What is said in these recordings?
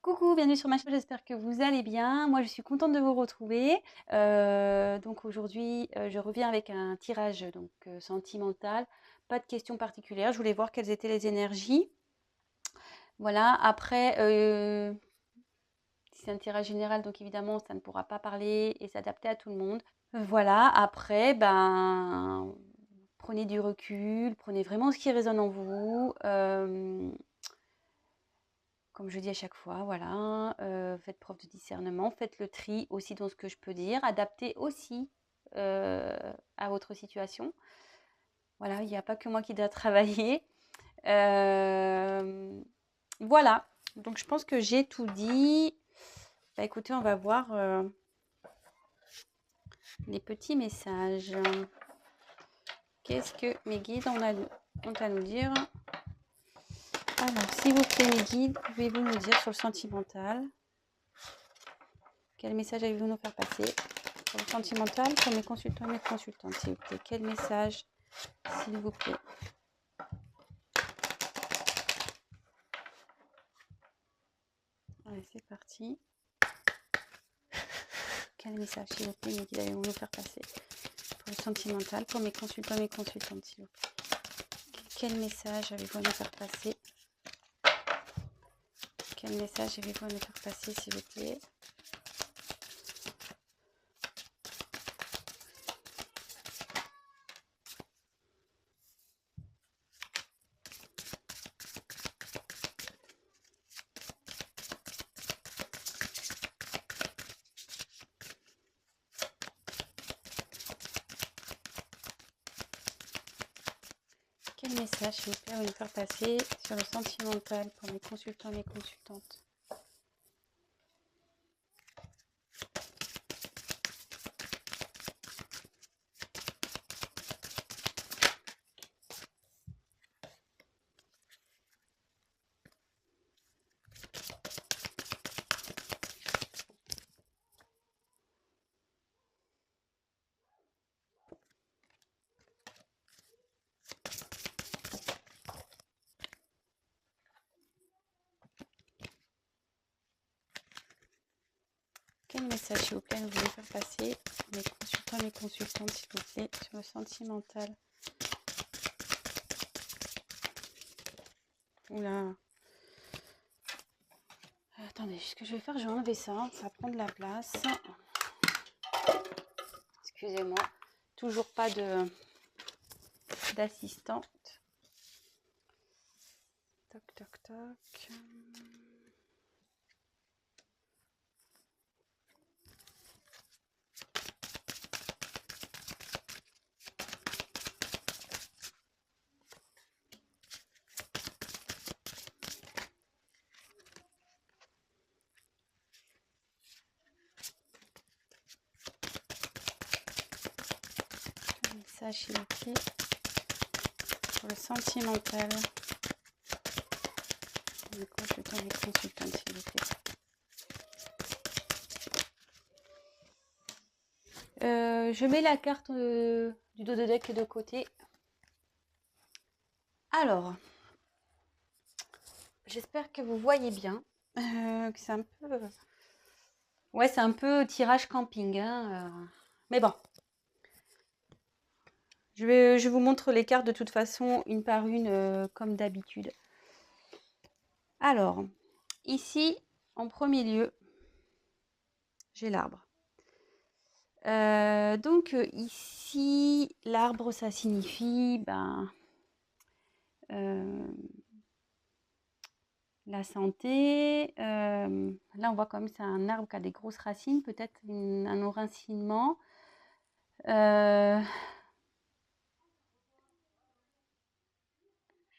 Coucou, bienvenue sur ma chaîne, j'espère que vous allez bien. Moi, je suis contente de vous retrouver. Donc aujourd'hui, je reviens avec un tirage sentimental. Pas de questions particulières. Je voulais voir quelles étaient les énergies. Voilà. Après, si c'est un tirage général, donc évidemment, ça ne pourra pas parler et s'adapter à tout le monde. Voilà. Après, ben, prenez du recul, prenez vraiment ce qui résonne en vous. Comme je dis à chaque fois, voilà, faites preuve de discernement, faites le tri aussi dans ce que je peux dire, adaptez aussi à votre situation. Voilà, il n'y a pas que moi qui dois travailler. Euh, voilà, donc je pense que j'ai tout dit. Bah, écoutez, on va voir les petits messages. Qu'est-ce que mes guides ont à nous dire? Alors, s'il vous plaît, mes guides, pouvez-vous nous dire sur le sentimental? Quel message avez-vous nous faire passer? Pour le sentimental, pour mes consultants et mes consultantes, s'il vous plaît. Quel message, s'il vous plaît? Allez, c'est parti. Quel message, s'il vous plaît, mes guides, allez-vous nous faire passer? Pour le sentimental, pour mes consultants et mes consultantes, s'il vous plaît. Quel message avez-vous à nous faire passer? Quel message avez-vous à nous faire passer, s'il vous plaît? Quel message, s'il vous plaît, à nous faire passer sur le sentimental pour mes consultants et mes consultantes? Quel message, s'il vous plaît, vous voulez faire passer mes consultants et mes consultantes, s'il vous plaît, sur le sentimental? Oula. Attendez, ce que je vais faire, je vais enlever ça, ça va prendre la place. Excusez-moi, toujours pas d'assistante. Toc, toc, toc. Message, s'il vous plaît, pour le sentimental. Les consultants, les consultantes, s'il vous plaît. Je mets la carte du dos de deck de côté. Alors, j'espère que vous voyez bien. Que c'est un peu... Ouais, c'est un peu tirage camping. Hein, mais bon. Je vous montre les cartes de toute façon, une par une, comme d'habitude. Alors, ici, en premier lieu, j'ai l'arbre. Ici, l'arbre, ça signifie la santé. Là, on voit quand même c'est un arbre qui a des grosses racines, peut-être un enracinement.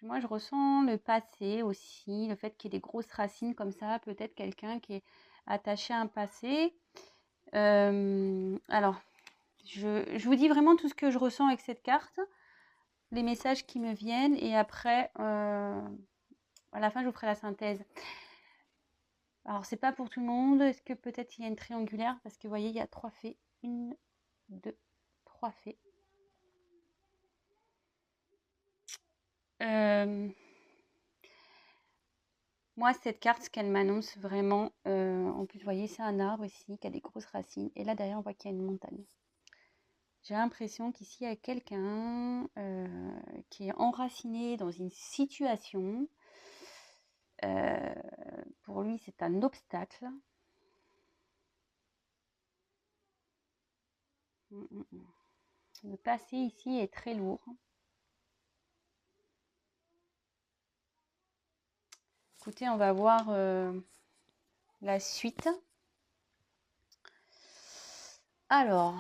Moi, je ressens le passé aussi, le fait qu'il y ait des grosses racines comme ça, peut-être quelqu'un qui est attaché à un passé. Alors, je vous dis vraiment tout ce que je ressens avec cette carte, les messages qui me viennent, et après, à la fin, je vous ferai la synthèse. Alors, c'est pas pour tout le monde. Est-ce que peut-être il y a une triangulaire? Parce que vous voyez, il y a 3 fées. 1, 2, 3 fées. Moi, cette carte, ce qu'elle m'annonce vraiment, en plus, vous voyez, c'est un arbre ici qui a des grosses racines. Et là, derrière, on voit qu'il y a une montagne. J'ai l'impression qu'ici, il y a quelqu'un qui est enraciné dans une situation. Pour lui, c'est un obstacle. Le passé ici est très lourd. Écoutez, on va voir la suite. Alors,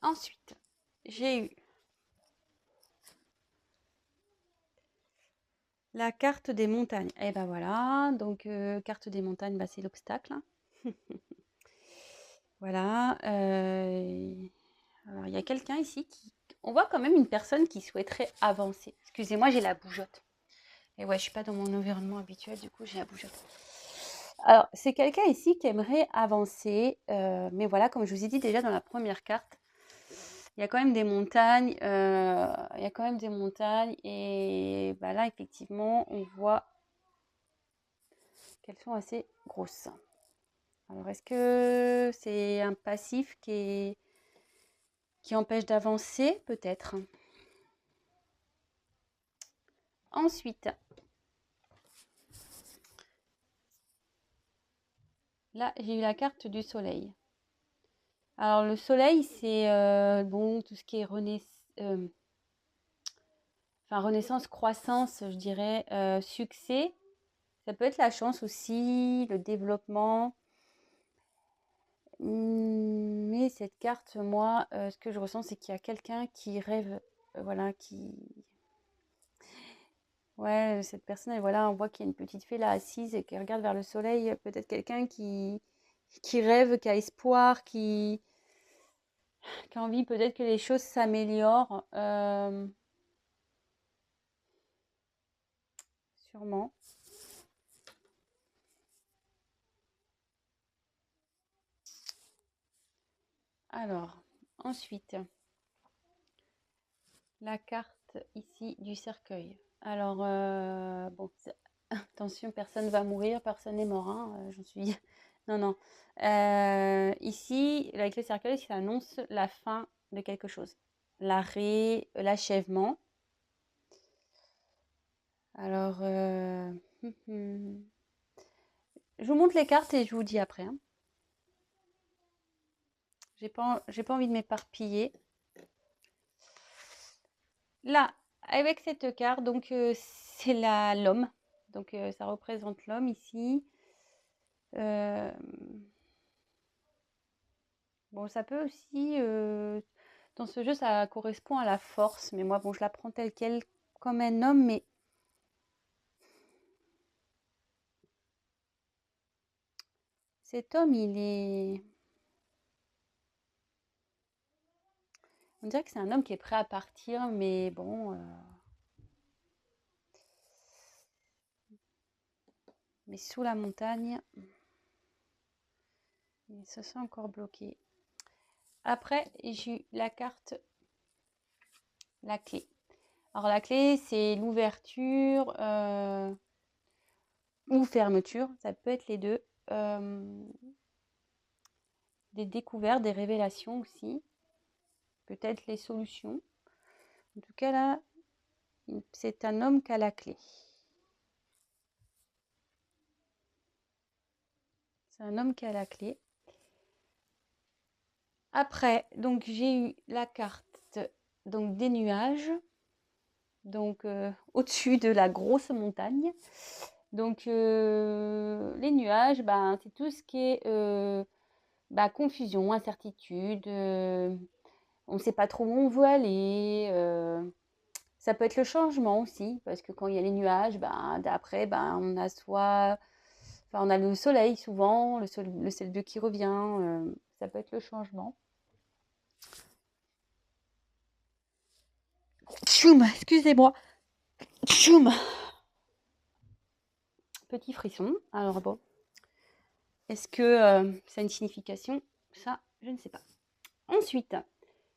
ensuite, j'ai eu la carte des montagnes. Et ben voilà, donc carte des montagnes, bah, c'est l'obstacle. Voilà. Alors, il y a quelqu'un ici qui... On voit quand même une personne qui souhaiterait avancer. Excusez-moi, j'ai la bougeotte. Et ouais, je suis pas dans mon environnement habituel, du coup, j'ai la bougeotte. Alors, c'est quelqu'un ici qui aimerait avancer. Mais voilà, comme je vous ai dit déjà dans la première carte, il y a quand même des montagnes. Il y a quand même des montagnes. Et bah là, effectivement, on voit qu'elles sont assez grosses. Alors, est-ce que c'est un passif qui empêche d'avancer? Peut-être. Ensuite, là, j'ai eu la carte du soleil. Alors, le soleil, c'est bon, tout ce qui est renaissance, croissance, je dirais, succès. Ça peut être la chance aussi, le développement. Mais cette carte, moi, ce que je ressens, c'est qu'il y a quelqu'un qui rêve, voilà, qui... Ouais, cette personne, voilà, on voit qu'il y a une petite fille là assise et qui regarde vers le soleil. Peut-être quelqu'un qui rêve, qui a espoir, qui a envie peut-être que les choses s'améliorent. Sûrement. Alors, ensuite, la carte ici du cercueil. Alors, bon, attention, personne va mourir, personne n'est mort, hein, j'en suis... Non, non. Ici, avec le cercueil, ça annonce la fin de quelque chose. L'arrêt, l'achèvement. Alors, je vous montre les cartes et je vous dis après, hein. J'ai pas envie de m'éparpiller. Là, avec cette carte, donc c'est l'homme. Donc ça représente l'homme ici. Bon, ça peut aussi, dans ce jeu, ça correspond à la force. Mais moi, bon, je la prends telle quelle, comme un homme. Mais cet homme, il est... On dirait que c'est un homme qui est prêt à partir. Mais bon... Mais sous la montagne, il se sent encore bloqué. Après, j'ai eu la carte, la clé. Alors la clé, c'est l'ouverture ou fermeture, ça peut être les deux. Des découvertes, des révélations aussi. Peut-être les solutions. En tout cas là, c'est un homme qui a la clé. C'est un homme qui a la clé. Après, donc j'ai eu la carte donc des nuages. Donc au-dessus de la grosse montagne. Donc les nuages, ben, c'est tout ce qui est confusion, incertitude, on ne sait pas trop où on veut aller. Ça peut être le changement aussi, parce que quand il y a les nuages, ben, d'après, ben, on a on a le soleil souvent, le ciel bleu qui revient, ça peut être le changement. Tchoum, excusez-moi. Tchoum. Petit frisson. Alors bon, est-ce que ça a une signification? Ça, je ne sais pas. Ensuite,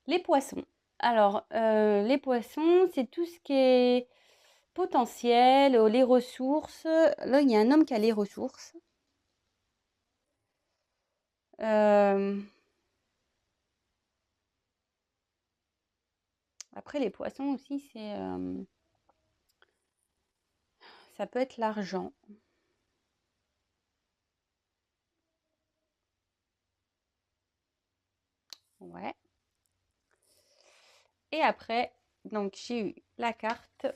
les poissons. Alors, les poissons, c'est tout ce qui est potentiel, les ressources. Là, il y a un homme qui a les ressources. Après, les poissons aussi, ça peut être l'argent. Ouais. Et après, donc j'ai eu la carte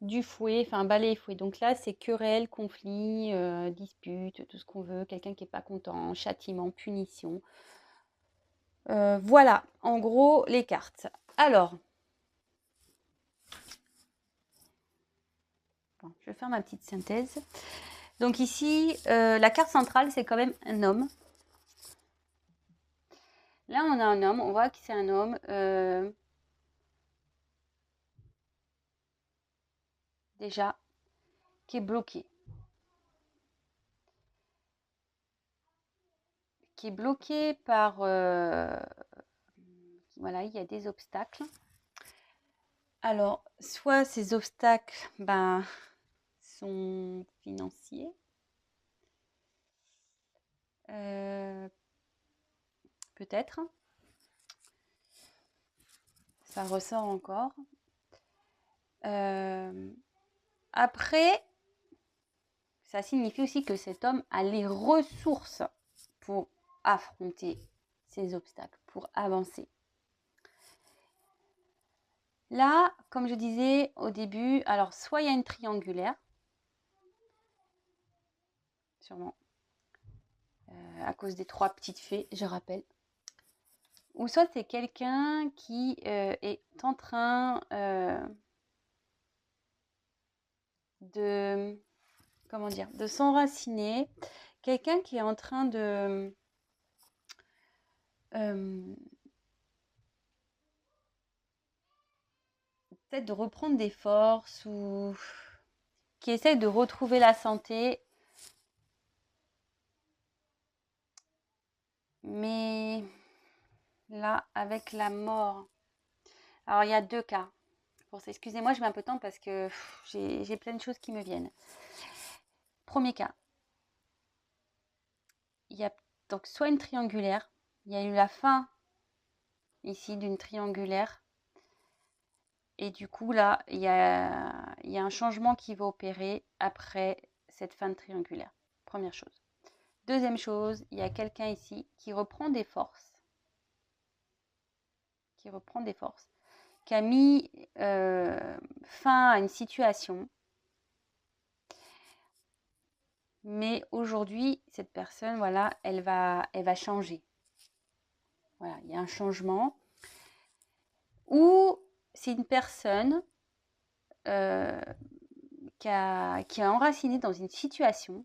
du fouet, enfin balai et fouet. Donc là, c'est querelle, conflit, dispute, tout ce qu'on veut. Quelqu'un qui n'est pas content, châtiment, punition. Voilà, en gros, les cartes. Alors, bon, je vais faire ma petite synthèse. Donc ici, la carte centrale, c'est quand même un homme. Là, on a un homme, on voit que c'est un homme déjà qui est bloqué. Qui est bloqué par... voilà, il y a des obstacles. Alors, soit ces obstacles sont financiers. Peut-être. Ça ressort encore. Après, ça signifie aussi que cet homme a les ressources pour affronter ces obstacles, pour avancer. Là, comme je disais au début, alors soit il y a une triangulaire, sûrement, à cause des 3 petites fées, je rappelle. Ou soit c'est quelqu'un qui est en train de, comment dire, de s'enraciner. Quelqu'un qui est en train de peut-être de reprendre des forces ou qui essaie de retrouver la santé. Mais là, avec la mort, alors il y a 2 cas. Excusez-moi, je mets un peu de temps parce que j'ai plein de choses qui me viennent. Premier cas, il y a donc soit une triangulaire, il y a eu la fin ici d'une triangulaire, et du coup là, il y a un changement qui va opérer après cette fin de triangulaire. Première chose. Deuxième chose, il y a quelqu'un ici qui reprend des forces, qui a mis fin à une situation. Mais aujourd'hui, cette personne, voilà, elle va changer. Voilà, il y a un changement. Ou c'est une personne qui est enracinée dans une situation.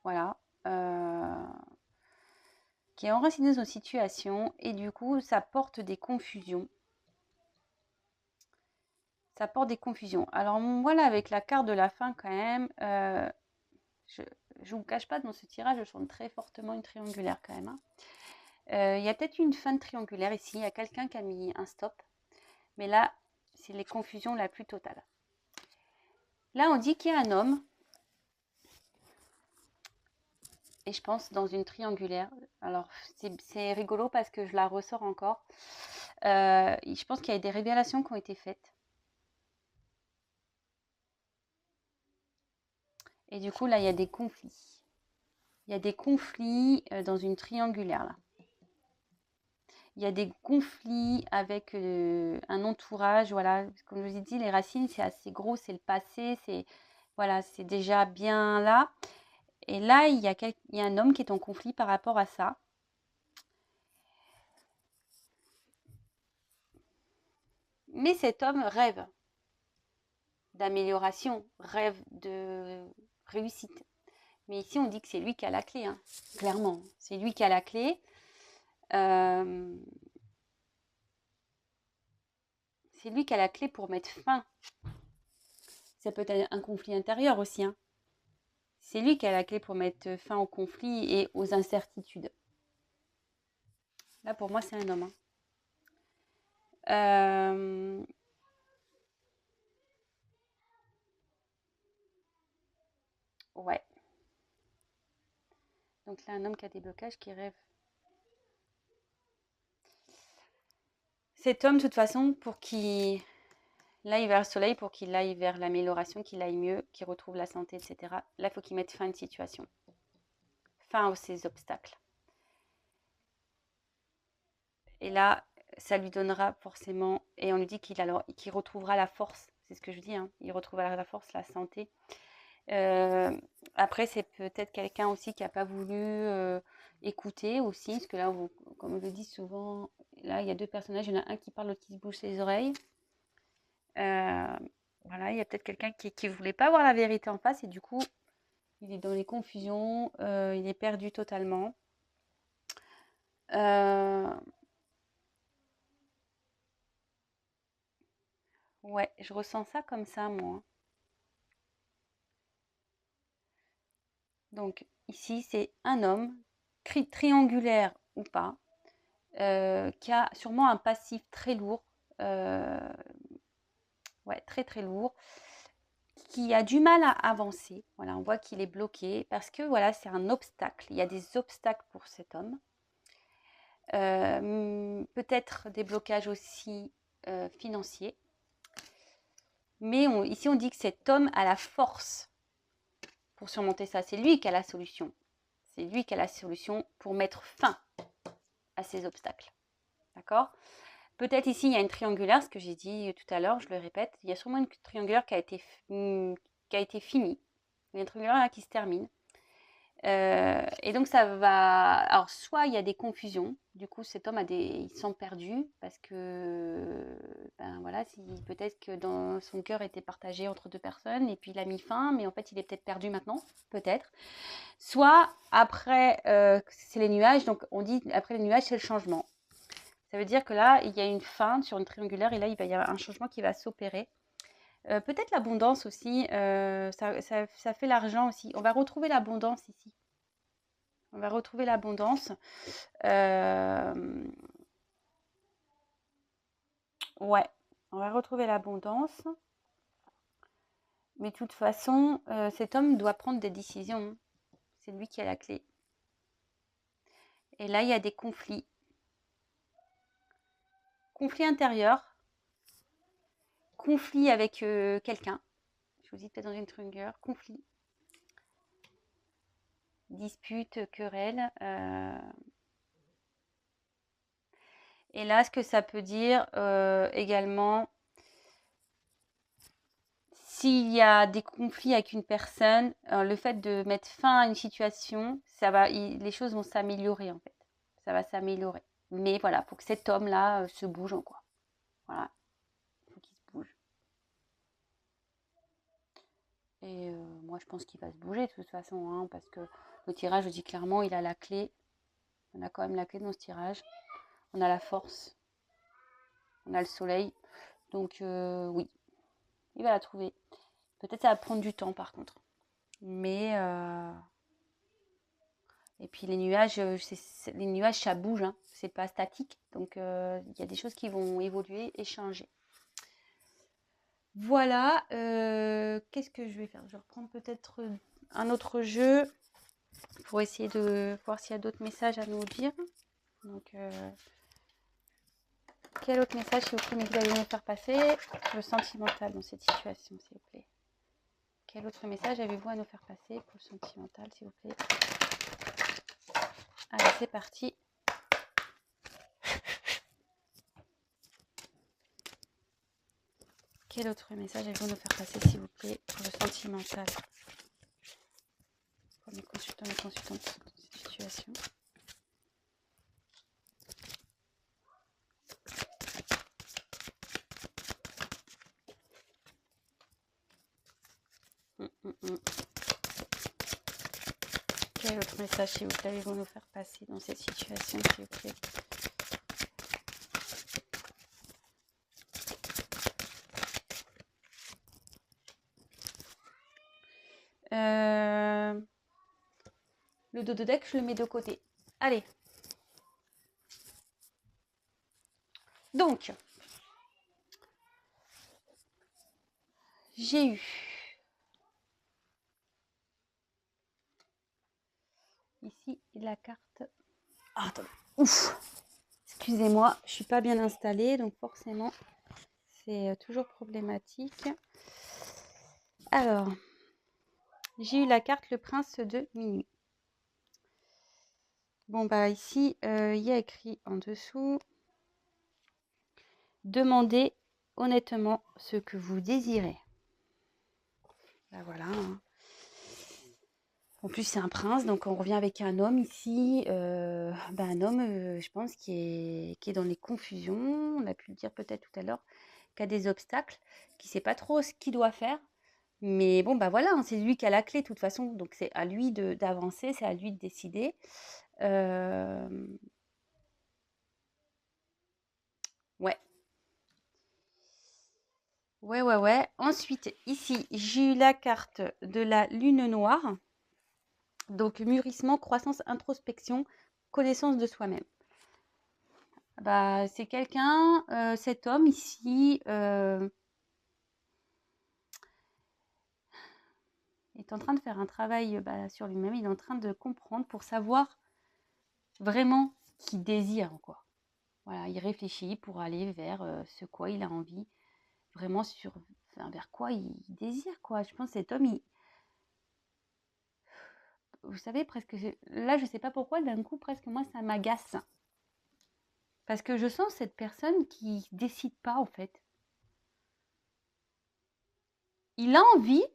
Voilà. Qui est enracinée dans une situation et du coup, ça porte des confusions. Ça porte des confusions. Alors, voilà, avec la carte de la fin, quand même, je ne vous cache pas, dans ce tirage, je sens très fortement une triangulaire, quand même. Il y a peut-être une fin de triangulaire ici. Il y a quelqu'un qui a mis un stop. Mais là, c'est les confusions la plus totale. Là, on dit qu'il y a un homme. Et je pense dans une triangulaire. Alors, c'est rigolo parce que je la ressors encore. Je pense qu'il y a des révélations qui ont été faites. Et du coup, là, il y a des conflits. Il y a des conflits dans une triangulaire, là. Il y a des conflits avec un entourage. Voilà, comme je vous ai dit, les racines, c'est assez gros, c'est le passé. Voilà, c'est déjà bien là. Et là, il y a un homme qui est en conflit par rapport à ça. Mais cet homme rêve d'amélioration, rêve de réussite. Mais ici, on dit que c'est lui qui a la clé, hein, clairement. C'est lui qui a la clé. C'est lui qui a la clé pour mettre fin. Ça peut être un conflit intérieur aussi. Hein. C'est lui qui a la clé pour mettre fin au conflit et aux incertitudes. Là, pour moi, c'est un homme. Hein. Ouais. Donc là, un homme qui a des blocages, qui rêve. Cet homme, de toute façon, pour qu'il aille vers le soleil, pour qu'il aille vers l'amélioration, qu'il aille mieux, qu'il retrouve la santé, etc. Là, il faut qu'il mette fin à une situation. Fin à ces obstacles. Et là, ça lui donnera forcément, et on lui dit qu'il retrouvera la force, c'est ce que je dis, hein, il retrouvera la force, la santé. Après, c'est peut-être quelqu'un aussi qui n'a pas voulu écouter aussi, parce que là, comme on le dit souvent, là, il y a deux personnages, il y en a un qui parle, l'autre qui se bouge les oreilles. Voilà, il y a peut-être quelqu'un qui ne voulait pas voir la vérité en face, et du coup, il est dans les confusions, il est perdu totalement. Ouais, je ressens ça comme ça, moi. Donc, ici, c'est un homme, triangulaire ou pas, qui a sûrement un passif très lourd, ouais, très très lourd, qui a du mal à avancer. Voilà, on voit qu'il est bloqué parce que voilà, c'est un obstacle. Il y a des obstacles pour cet homme. Peut-être des blocages aussi financiers. Mais ici, on dit que cet homme a la force pour surmonter ça. C'est lui qui a la solution. C'est lui qui a la solution pour mettre fin à ces obstacles. D'accord? Peut-être ici, il y a une triangulaire, ce que j'ai dit tout à l'heure, je le répète. Il y a sûrement une triangulaire qui a été finie. Il y a une triangulaire là qui se termine. Et donc, ça va... Alors, soit il y a des confusions. Du coup, cet homme il se sent perdu parce que, ben voilà, peut-être que dans son cœur était partagé entre deux personnes et puis il a mis fin, mais en fait, il est peut-être perdu maintenant, peut-être. Soit après, c'est les nuages. Donc, on dit après les nuages, c'est le changement. Ça veut dire que là, il y a une fin sur une triangulaire et là, il va y avoir un changement qui va s'opérer. Peut-être l'abondance aussi, ça fait l'argent aussi. On va retrouver l'abondance ici. On va retrouver l'abondance. Ouais, on va retrouver l'abondance. Mais de toute façon, cet homme doit prendre des décisions. C'est lui qui a la clé. Et là, il y a des conflits. Conflits intérieurs. Conflit avec quelqu'un. Je vous dis peut-être dans une triangulaire. Conflit. Dispute, querelle. Et là, ce que ça peut dire également, s'il y a des conflits avec une personne, le fait de mettre fin à une situation, les choses vont s'améliorer en fait. Ça va s'améliorer. Mais voilà, il faut que cet homme-là se bouge quoi. Voilà, il faut qu'il se bouge. Et moi, je pense qu'il va se bouger de toute façon, hein, parce que le tirage, je dis clairement, il a la clé. On a quand même la clé dans ce tirage. On a la force. On a le soleil. Donc oui, il va la trouver. Peut-être ça va prendre du temps par contre. Mais et puis les nuages, ça bouge, hein. C'est pas statique. Donc il y a des choses qui vont évoluer et changer. Voilà. Qu'est-ce que je vais faire? Je vais reprendre peut-être un autre jeu pour essayer de voir s'il y a d'autres messages à nous dire. Donc quel autre message, s'il vous plaît, vous allez me faire passer? Le sentimental dans cette situation, s'il vous plaît. Quel autre message avez-vous à nous faire passer pour le sentimental, s'il vous plaît? Allez, c'est parti. Quel autre message avez-vous à nous faire passer, s'il vous plaît, pour le sentimental? Pour mes consultants et consultantes de cette situation. Quel autre message, s'il vous plaît, avez-vous à nous faire passer dans cette situation, s'il vous plaît? Le dos de deck, je le mets de côté. Allez. Donc, j'ai eu ici la carte. Ah, attendez. Ouf. Excusez-moi, je suis pas bien installée, donc forcément, c'est toujours problématique. Alors, j'ai eu la carte le prince de minuit. Bon, bah ici, il y a écrit en dessous. Demandez honnêtement ce que vous désirez. Bah voilà. Hein. En plus, c'est un prince, donc on revient avec un homme ici. Un homme, je pense, qui est dans les confusions. On a pu le dire peut-être tout à l'heure, qui a des obstacles, qui ne sait pas trop ce qu'il doit faire. Mais bon, bah voilà, hein, c'est lui qui a la clé de toute façon. Donc c'est à lui d'avancer, c'est à lui de décider. Ouais. Ouais. Ensuite, ici, j'ai eu la carte de la lune noire. Donc, mûrissement, croissance, introspection, connaissance de soi-même. Bah, c'est quelqu'un, cet homme ici, est en train de faire un travail sur lui-même. Il est en train de comprendre pour savoir vraiment ce qu'il désire, quoi. Voilà, il réfléchit pour aller vers ce quoi il a envie, vraiment vers quoi il désire, quoi. Je pense que cet homme, vous savez, presque, là, je sais pas pourquoi, d'un coup, presque, moi, ça m'agace. Parce que je sens cette personne qui décide pas, en fait. Il a envie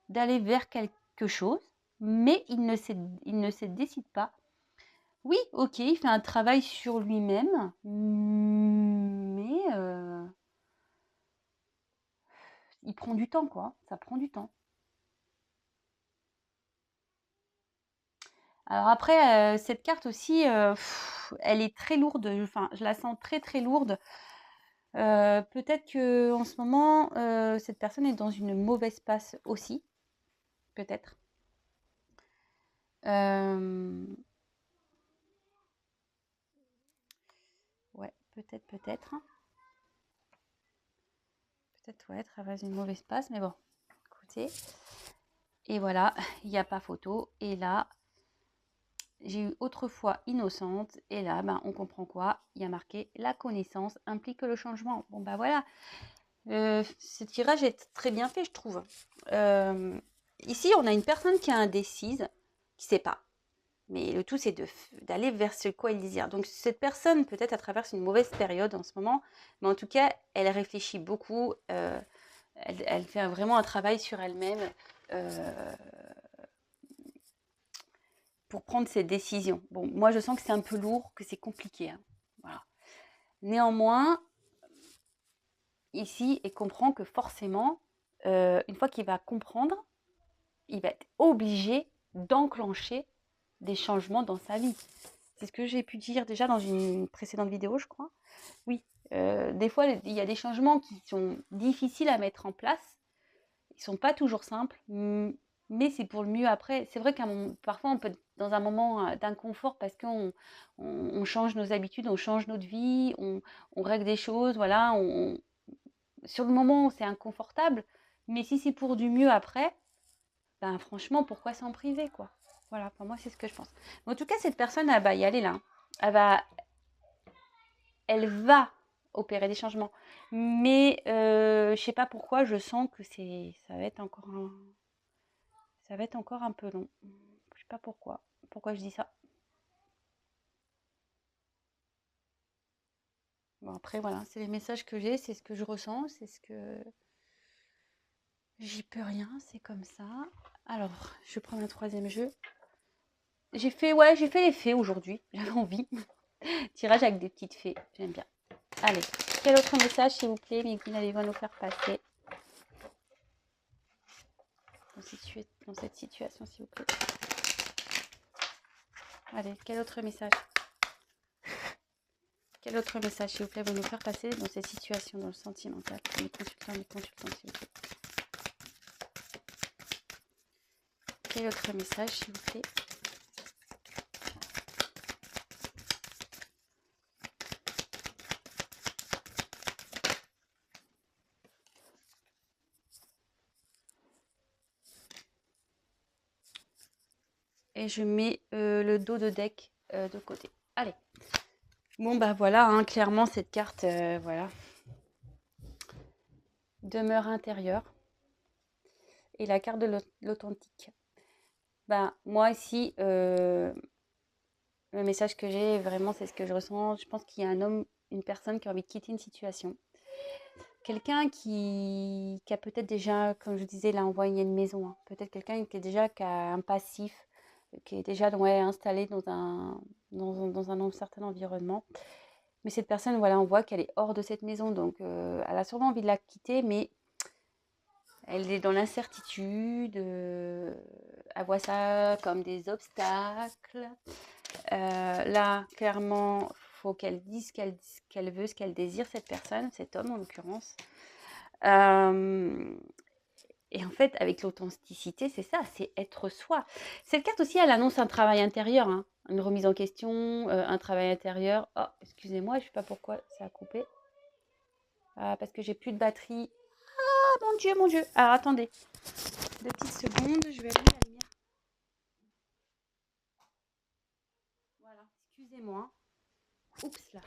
d'aller vers quelque chose, mais il ne se décide pas. Oui, ok, il fait un travail sur lui-même, mais il prend du temps, quoi. Ça prend du temps. Alors après, cette carte aussi, elle est très lourde. Enfin, je la sens très très lourde. Peut-être que en ce moment, cette personne est dans une mauvaise passe aussi. Peut-être. Ouais, peut-être. Peut-être, ouais, traverse une mauvaise passe, mais bon, écoutez. Et voilà, il n'y a pas photo. Et là, j'ai eu autrefois innocente. Et là, on comprend quoi? Il y a marqué la connaissance implique le changement. Bon, bah voilà. Ce tirage est très bien fait, je trouve. Ici, on a une personne qui est indécise, qui ne sait pas. Mais le tout, c'est d'aller vers ce quoi il désire. Donc, cette personne, peut-être, elle traverse une mauvaise période en ce moment. Mais en tout cas, elle réfléchit beaucoup. Elle fait vraiment un travail sur elle-même pour prendre ses décisions. Bon, moi, je sens que c'est un peu lourd, que c'est compliqué. Hein. Voilà. Néanmoins, ici, il comprend que forcément, une fois qu'il va comprendre, il va être obligé d'enclencher des changements dans sa vie. C'est ce que j'ai pu dire déjà dans une précédente vidéo, je crois. Oui, des fois, il y a des changements qui sont difficiles à mettre en place. Ils ne sont pas toujours simples, mais c'est pour le mieux après. C'est vrai parfois, on peut être dans un moment d'inconfort parce qu'on change nos habitudes, on change notre vie, on règle des choses, voilà. Sur le moment, c'est inconfortable, mais si c'est pour du mieux après, franchement, pourquoi s'en priver, quoi. Voilà, pour moi, c'est ce que je pense. Mais en tout cas, cette personne, elle va y aller là. Elle va opérer des changements. Mais je sais pas pourquoi, je sens que ça va être encore un peu long. Je sais pas pourquoi. Pourquoi je dis ça. Bon, après, voilà, c'est les messages que j'ai, c'est ce que je ressens, c'est ce que... J'y peux rien, c'est comme ça. Alors, je prends un troisième jeu. J'ai fait les fées aujourd'hui, j'avais envie. Tirage avec des petites fées, j'aime bien. Allez, quel autre message, s'il vous plaît, Miguel va nous faire passer dans cette situation, s'il vous plaît. Allez, quel autre message? Quel autre message, s'il vous plaît, va nous faire passer dans cette situation, dans le sentimental? Les consultants, s'il vous plaît. Quel autre message, s'il vous plaît? et je mets le dos de deck de côté. Allez. Bon, bah voilà, hein, clairement, cette carte, voilà. Demeure intérieure. Et la carte de l'authentique. Ben, moi ici, le message que j'ai, vraiment, c'est ce que je ressens. Je pense qu'il y a un homme, une personne qui a envie de quitter une situation. Quelqu'un qui a peut-être déjà, comme je disais, là, on voit, il y a une maison. Hein. Peut-être quelqu'un qui a un passif, qui est déjà installé dans un certain environnement. Mais cette personne, voilà, on voit qu'elle est hors de cette maison. Donc, elle a sûrement envie de la quitter, mais elle est dans l'incertitude. Elle voit ça comme des obstacles. Là, clairement, il faut qu'elle dise ce qu'elle veut, ce qu'elle désire, cette personne, cet homme en l'occurrence. Et en fait, avec l'authenticité, c'est ça, c'est être soi. Cette carte aussi, elle annonce un travail intérieur, hein, une remise en question, un travail intérieur. Oh, excusez-moi, je ne sais pas pourquoi ça a coupé. Parce que j'ai plus de batterie. Ah, mon Dieu, mon Dieu. Alors, attendez. 2 petites secondes, je vais allumer la lumière. Voilà, excusez-moi. Oups, là.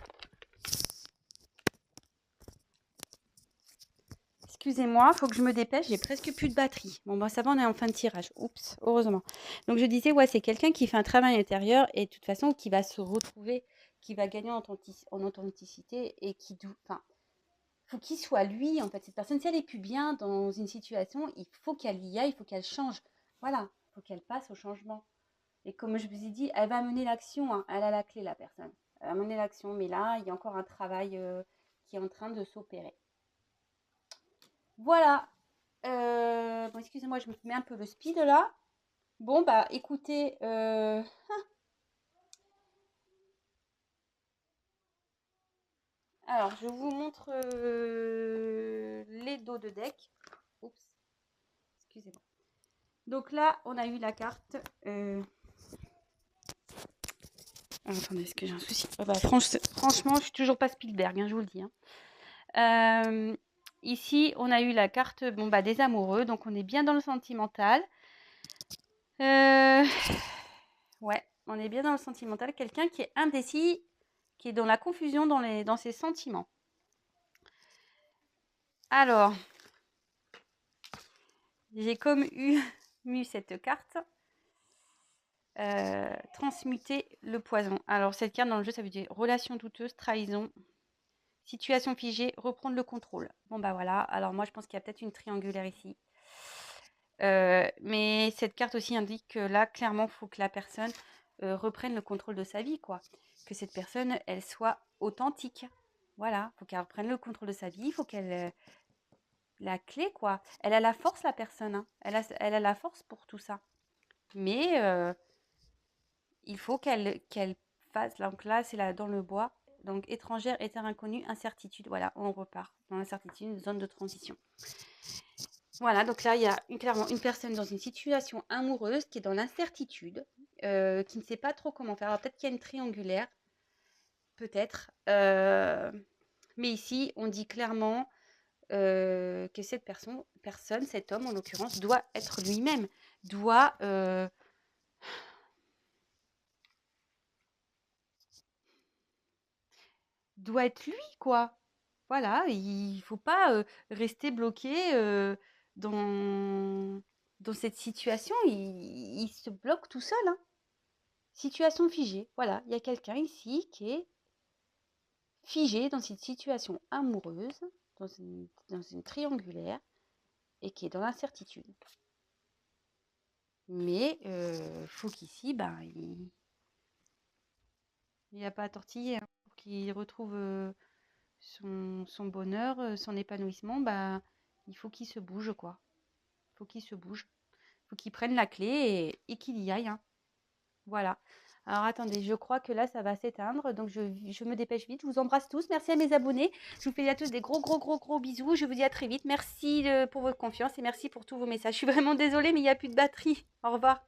Excusez-moi, il faut que je me dépêche, j'ai presque plus de batterie. Bon, bah ça va, on est en fin de tirage. Oups, heureusement. Donc, je disais, ouais, c'est quelqu'un qui fait un travail intérieur et de toute façon, qui va se retrouver, qui va gagner en authenticité et qui... Enfin, faut qu'il soit lui, en fait. Cette personne, si elle est plus bien dans une situation, il faut qu'elle y aille, il faut qu'elle change. Voilà, il faut qu'elle passe au changement. Et comme je vous ai dit, elle va mener l'action, hein. Elle a la clé, la personne. Elle va mener l'action, mais là, il y a encore un travail qui est en train de s'opérer. Voilà. Bon, excusez-moi, je me mets un peu le speed là. Bon, bah écoutez, alors je vous montre les dos de deck. Oups, excusez-moi. Donc là, on a eu la carte. Attendez, est-ce que j'ai un souci? Bah, franchement, je suis toujours pas Spielberg, hein, je vous le dis. Hein. Ici, on a eu la carte des amoureux, donc on est bien dans le sentimental. Ouais, on est bien dans le sentimental. Quelqu'un qui est indécis, qui est dans la confusion dans ses sentiments. Alors, j'ai comme eu cette carte. Transmuter le poison. Alors, cette carte dans le jeu, ça veut dire relation douteuse, trahison, situation figée, reprendre le contrôle. Bon, bah voilà. Alors, moi, je pense qu'il y a peut-être une triangulaire ici. Mais cette carte aussi indique que là, clairement, il faut que la personne reprenne le contrôle de sa vie, quoi. Que cette personne, elle soit authentique. Voilà, il faut qu'elle reprenne le contrôle de sa vie, il faut qu'elle... la clé, quoi. Elle a la force, la personne. Hein. Elle a la force pour tout ça. Mais il faut qu'elle fasse... Donc là, c'est là, dans le bois. Donc, étrangère, terre inconnue, incertitude. Voilà, on repart dans l'incertitude, une zone de transition. Voilà, donc là, il y a clairement une personne dans une situation amoureuse qui est dans l'incertitude, qui ne sait pas trop comment faire. Alors, peut-être qu'il y a une triangulaire, peut-être. Mais ici, on dit clairement que cette personne, cet homme en l'occurrence, doit être lui-même, doit être lui, quoi. Voilà, il faut pas rester bloqué dans, cette situation. Il se bloque tout seul. Hein. Situation figée. Voilà, il y a quelqu'un ici qui est figé dans cette situation amoureuse, dans une triangulaire, et qui est dans l'incertitude. Mais faut qu'ici, il n'y a pas à tortiller. Hein. Pour qu'il retrouve son bonheur, son épanouissement, il faut qu'il se bouge, quoi. Il faut qu'il se bouge. Il faut qu'il prenne la clé et qu'il y aille. Hein. Voilà. Alors attendez, je crois que là, ça va s'éteindre. Donc, je me dépêche vite. Je vous embrasse tous. Merci à mes abonnés. Je vous fais à tous des gros, gros, gros, gros bisous. Je vous dis à très vite. Merci pour votre confiance et merci pour tous vos messages. Je suis vraiment désolée, mais il n'y a plus de batterie. Au revoir.